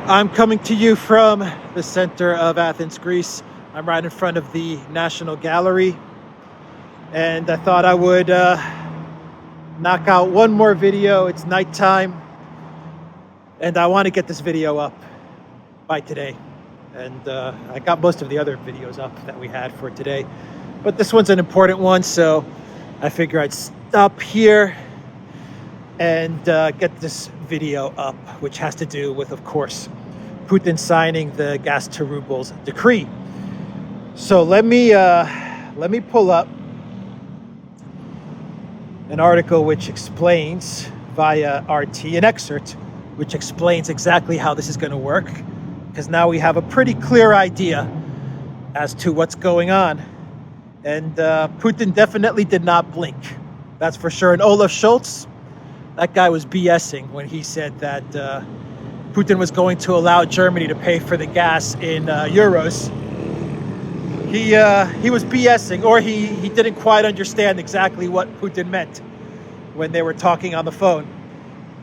I'm coming to you from the center of Athens, Greece. I'm right in front of the National Gallery, and I thought I would knock out one more video. It's nighttime, and I want to get this video up by today. And I got most of the other videos up that we had for today, but this one's an important one, so I figure I'd stop here and get this video up, which has to do with, of course, Putin signing the gas to rubles decree. So let me pull up an article which explains via RT, an excerpt which explains exactly how this is going to work, because now we have a pretty clear idea as to what's going on. And Putin definitely did not blink, that's for sure. And Olaf Scholz, that guy was BSing when he said that Putin was going to allow Germany to pay for the gas in euros. He was BSing, or he didn't quite understand exactly what Putin meant when they were talking on the phone,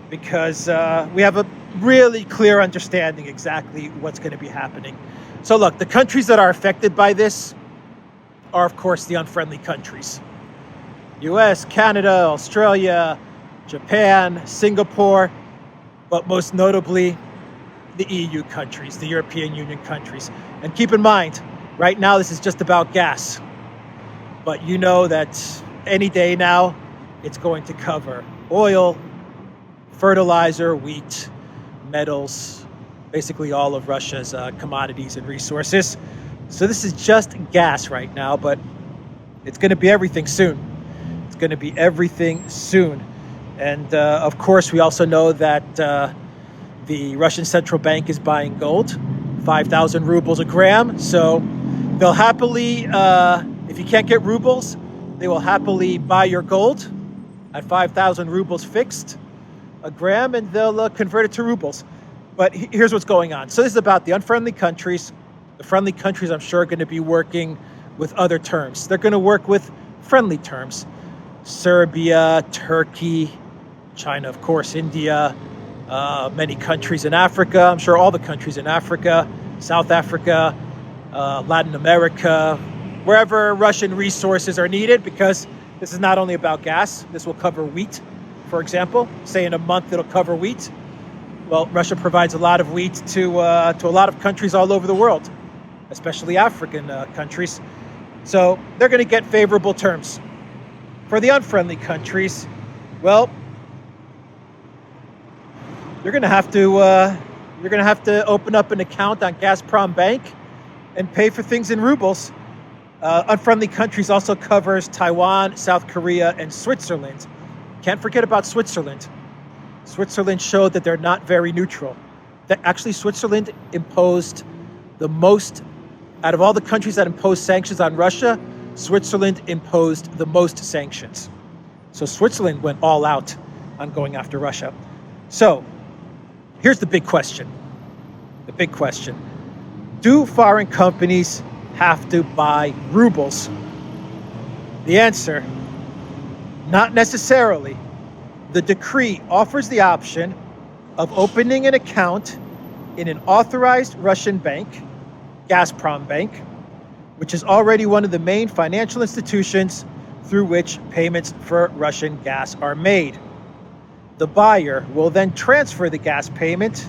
because we have a really clear understanding exactly what's going to be happening. So look, the countries that are affected by this are, of course, the unfriendly countries. US, Canada, Australia, Japan, Singapore, but most notably the EU countries, the European Union countries. And keep in mind, right now this is just about gas. But you know that any day now it's going to cover oil, fertilizer, wheat, metals, basically all of Russia's commodities and resources. So this is just gas right now, but it's going to be everything soon. It's going to be everything soon. And of course, we also know that the Russian central bank is buying gold, 5,000 rubles a gram. So they'll happily, if you can't get rubles, they will happily buy your gold at 5,000 rubles fixed a gram, and they'll convert it to rubles. But here's what's going on. So this is about the unfriendly countries. The friendly countries, I'm sure, are going to be working with other terms. They're going to work with friendly terms. Serbia, Turkey, China, of course, India, many countries in Africa. I'm sure all the countries in Africa, South Africa, Latin America, wherever Russian resources are needed, because this is not only about gas. This will cover wheat, for example. Say in a month it'll cover wheat. Well, Russia provides a lot of wheat to a lot of countries all over the world, especially African countries. So they're going to get favorable terms. For the unfriendly countries, well, you're going to have to open up an account on Gazprom Bank and pay for things in rubles. Unfriendly countries also covers Taiwan, South Korea, and Switzerland. Can't forget about Switzerland. Switzerland showed that they're not very neutral. That actually Switzerland imposed the most, out of all the countries that imposed sanctions on Russia, Switzerland imposed the most sanctions. So Switzerland went all out on going after Russia. So here's the big question. The big question. Do foreign companies have to buy rubles? The answer, not necessarily. The decree offers the option of opening an account in an authorized Russian bank, Gazprom Bank, which is already one of the main financial institutions through which payments for Russian gas are made. The buyer will then transfer the gas payment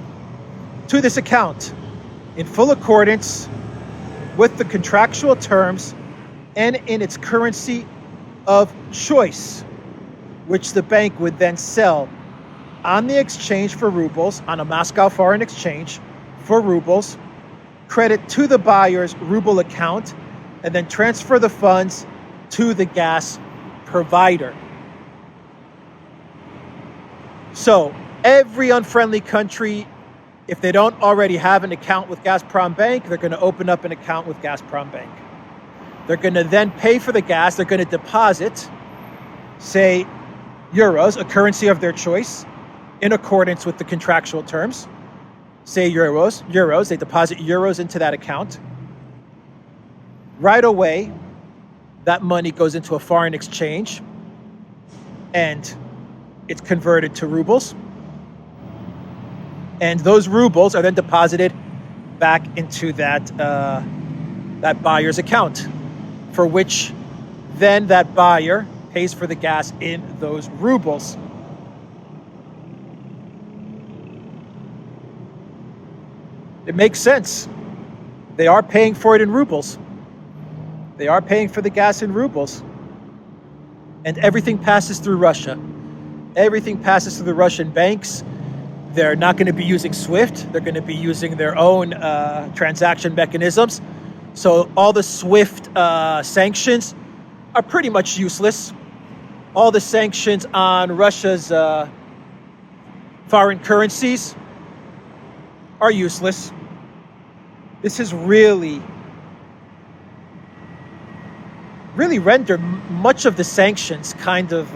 to this account in full accordance with the contractual terms and in its currency of choice, which the bank would then sell on the exchange for rubles, on a Moscow foreign exchange for rubles, credit to the buyer's ruble account, and then transfer the funds to the gas provider. So every unfriendly country, if they don't already have an account with Gazprom Bank, they're going to open up an account with Gazprom Bank. They're going to then pay for the gas. They're going to deposit, say, euros, a currency of their choice, in accordance with the contractual terms. Say euros, they deposit euros into that account. Right away, that money goes into a foreign exchange and it's converted to rubles. And those rubles are then deposited back into that buyer's account, for which then that buyer pays for the gas in those rubles. It makes sense. They are paying for it in rubles. They are paying for the gas in rubles. And everything passes through Russia. Everything passes through the Russian banks. They're not going to be using SWIFT. They're going to be using their own transaction mechanisms. So all the SWIFT sanctions are pretty much useless. All the sanctions on Russia's foreign currencies are useless. This has really rendered much of the sanctions kind of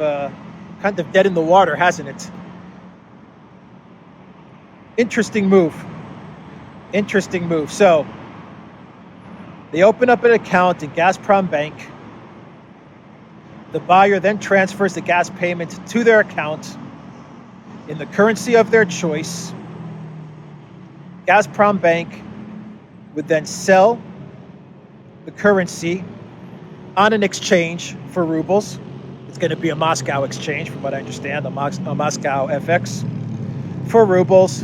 dead in the water, hasn't it? Interesting move. Interesting move. So they open up an account in Gazprom Bank. The buyer then transfers the gas payment to their account in the currency of their choice. Gazprom Bank would then sell the currency on an exchange for rubles. It's going to be a Moscow exchange, from what I understand, a Moscow FX for rubles.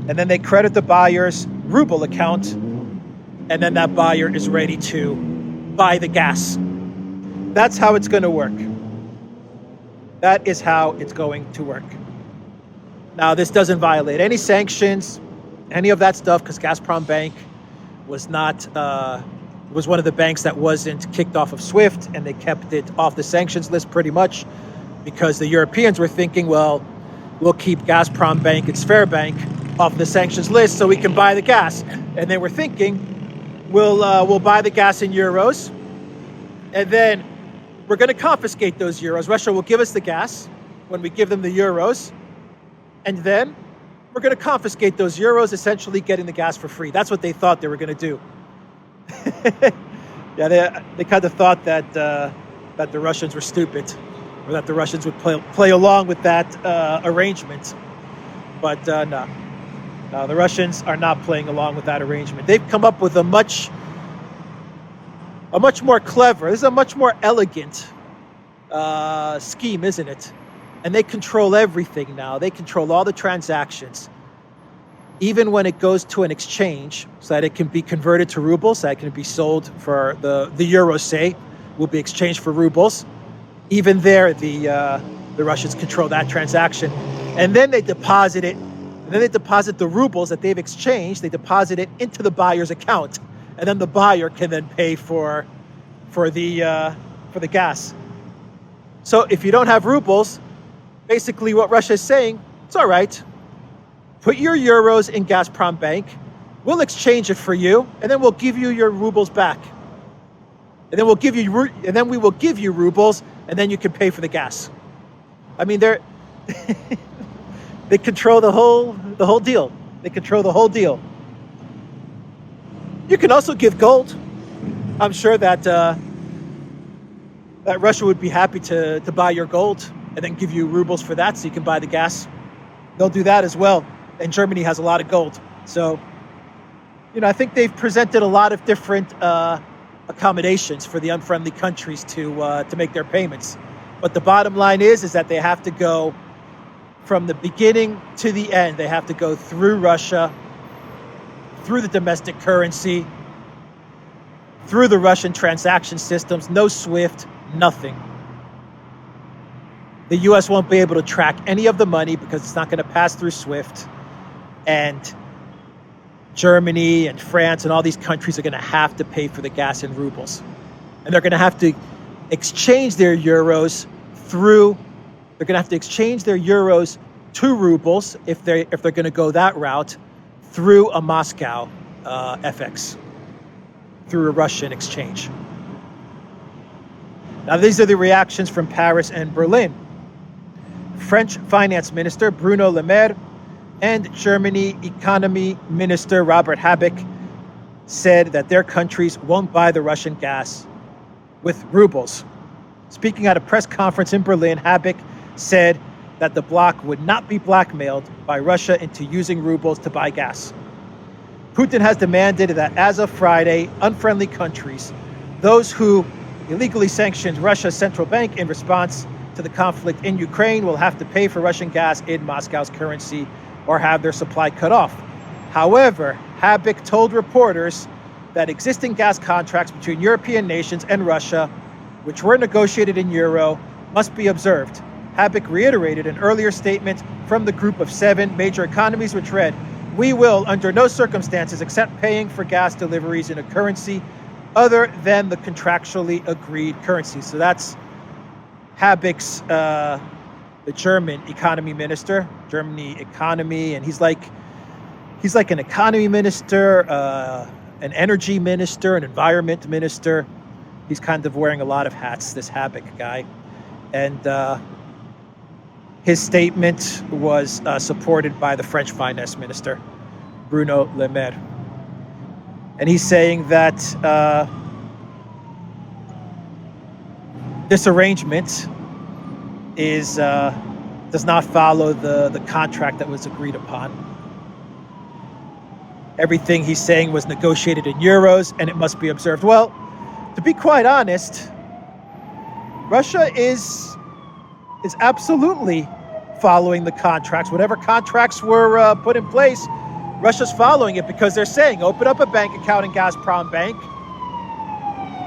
And then they credit the buyer's ruble account, and then that buyer is ready to buy the gas. That's how it's going to work. That is how it's going to work. Now, this doesn't violate any sanctions, any of that stuff, because Gazprom Bank was one of the banks that wasn't kicked off of SWIFT, and they kept it off the sanctions list pretty much because the Europeans were thinking, well, we'll keep Gazprom Bank and Sberbank off the sanctions list so we can buy the gas. And they were thinking, we'll buy the gas in euros, and then we're going to confiscate those euros. Russia will give us the gas when we give them the euros, and then we're going to confiscate those euros, essentially getting the gas for free. That's what they thought they were going to do. Yeah, they kind of thought that the Russians were stupid, or that the Russians would play along with that arrangement. But no, the Russians are not playing along with that arrangement. They've come up with a much more clever, this is a much more elegant scheme, isn't it? And they control everything now. They control all the transactions, even when it goes to an exchange, so that it can be converted to rubles, so that it can be sold for the euros, say, will be exchanged for rubles. Even there, the Russians control that transaction. And then they deposit it, and then they deposit the rubles that they've exchanged, they deposit it into the buyer's account. And then the buyer can then pay for the gas. So if you don't have rubles, basically what Russia is saying, it's all right. Put your euros in Gazprom Bank. We'll exchange it for you, and then we'll give you your rubles back. And then we will give you rubles, and then you can pay for the gas. I mean, they control the whole deal. They control the whole deal. You can also give gold. I'm sure that Russia would be happy to buy your gold and then give you rubles for that, so you can buy the gas. They'll do that as well. And Germany has a lot of gold. So, I think they've presented a lot of different accommodations for the unfriendly countries to make their payments. But the bottom line is that they have to go from the beginning to the end. They have to go through Russia, through the domestic currency, through the Russian transaction systems, no SWIFT, nothing. The U.S. won't be able to track any of the money because it's not going to pass through SWIFT. And Germany and France and all these countries are going to have to pay for the gas in rubles. And they're going to have to exchange their euros to rubles if they're going to go that route through a Moscow FX, through a Russian exchange. Now, these are the reactions from Paris and Berlin. French Finance Minister Bruno Le Maire and Germany Economy Minister Robert Habeck said that their countries won't buy the Russian gas with rubles. Speaking at a press conference in Berlin, Habeck said that the bloc would not be blackmailed by Russia into using rubles to buy gas. Putin has demanded that as of Friday, unfriendly countries, those who illegally sanctioned Russia's central bank in response to the conflict in Ukraine, will have to pay for Russian gas in Moscow's currency or have their supply cut off. However, Habik told reporters that existing gas contracts between European nations and Russia, which were negotiated in euro, must be observed. Habik reiterated an earlier statement from the group of 7 major economies, which read, "We will, under no circumstances, accept paying for gas deliveries in a currency other than the contractually agreed currency." So that's Habik's, the German economy minister, Germany economy, and he's like an economy minister, an energy minister, an environment minister. He's kind of wearing a lot of hats, this Habik guy. And his statement was supported by the French finance minister, Bruno Le Maire. And he's saying that this arrangement does not follow the contract that was agreed upon. Everything he's saying was negotiated in euros, and it must be observed. Well, to be quite honest, Russia is absolutely following the contracts. Whatever contracts were put in place, Russia's following it, because they're saying, open up a bank account in Gazprom Bank.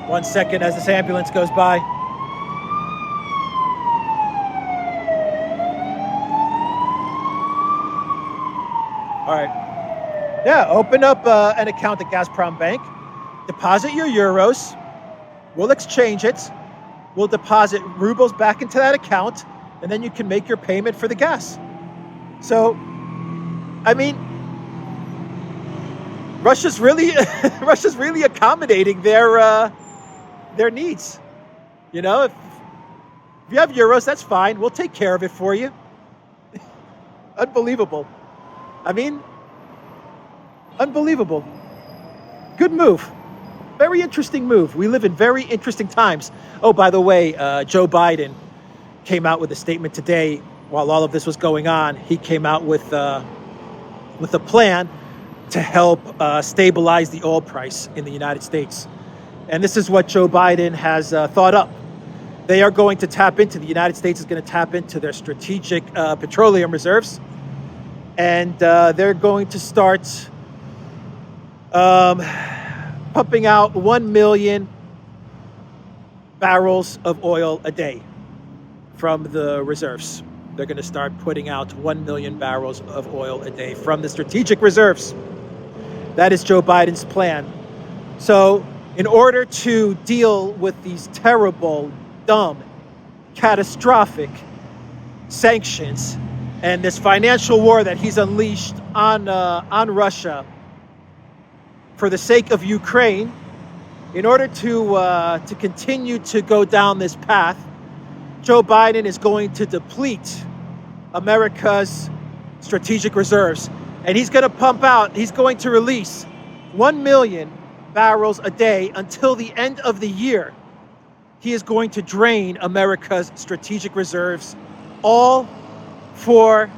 1 second as this ambulance goes by. All right. Yeah, open up an account at Gazprom Bank, deposit your euros, we'll exchange it, we'll deposit rubles back into that account, and then you can make your payment for the gas. So, I mean, Russia's really accommodating their needs. You know, if you have euros, that's fine. We'll take care of it for you. Unbelievable. I mean, unbelievable. Good move. Very interesting move. We live in very interesting times. Oh, by the way, Joe Biden came out with a statement today while all of this was going on. He came out with a plan to help stabilize the oil price in the United States. And this is what Joe Biden has thought up. They are going to tap into, the United States is going to tap into their strategic petroleum reserves. And they're going to start pumping out 1 million barrels of oil a day from the reserves. They're going to start putting out 1 million barrels of oil a day from the strategic reserves. That is Joe Biden's plan. So in order to deal with these terrible, dumb, catastrophic sanctions and this financial war that he's unleashed on Russia for the sake of Ukraine, in order to continue to go down this path, Joe Biden is going to deplete America's strategic reserves. And he's going to release 1 million barrels a day until the end of the year. He is going to drain America's strategic reserves, all for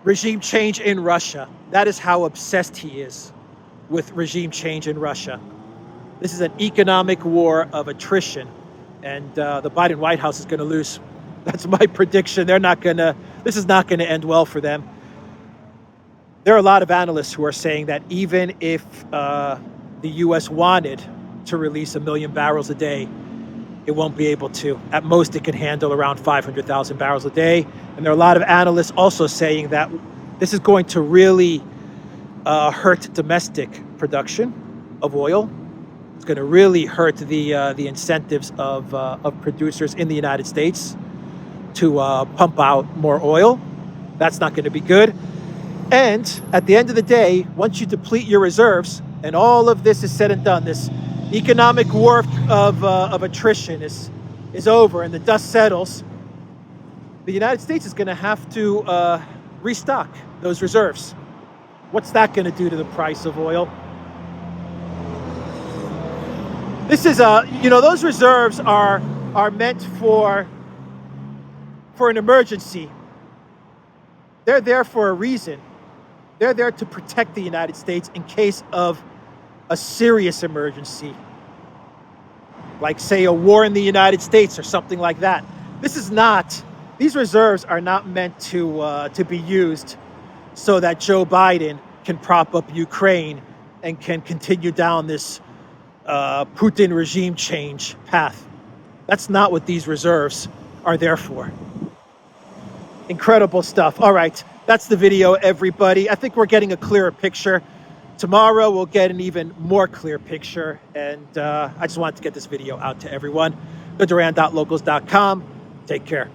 regime change in Russia. That is how obsessed he is with regime change in Russia. This is an economic war of attrition, and the Biden White House is going to lose. That's my prediction. This is not going to end well for them. There are a lot of analysts who are saying that even if the U.S. wanted to release 1 million barrels a day, it won't be able to. At most, it can handle around 500,000 barrels a day. And there are a lot of analysts also saying that this is going to really hurt domestic production of oil. It's going to really hurt the incentives of producers in the United States to pump out more oil. That's not going to be good. And at the end of the day, once you deplete your reserves and all of this is said and done, this economic war of attrition is over and the dust settles, the United States is going to have to restock those reserves. What's that going to do to the price of oil? This is those reserves are meant for for an emergency. They're there for a reason. They're there to protect the United States in case of a serious emergency, like, say, a war in the United States or something like that. These reserves are not meant to be used so that Joe Biden can prop up Ukraine and can continue down this Putin regime change path. That's not what these reserves are there for. Incredible stuff. All right, that's the video, everybody. I think we're getting a clearer picture. Tomorrow we'll get an even more clear picture, and I just wanted to get this video out to everyone. Duran.locals.com. Take care.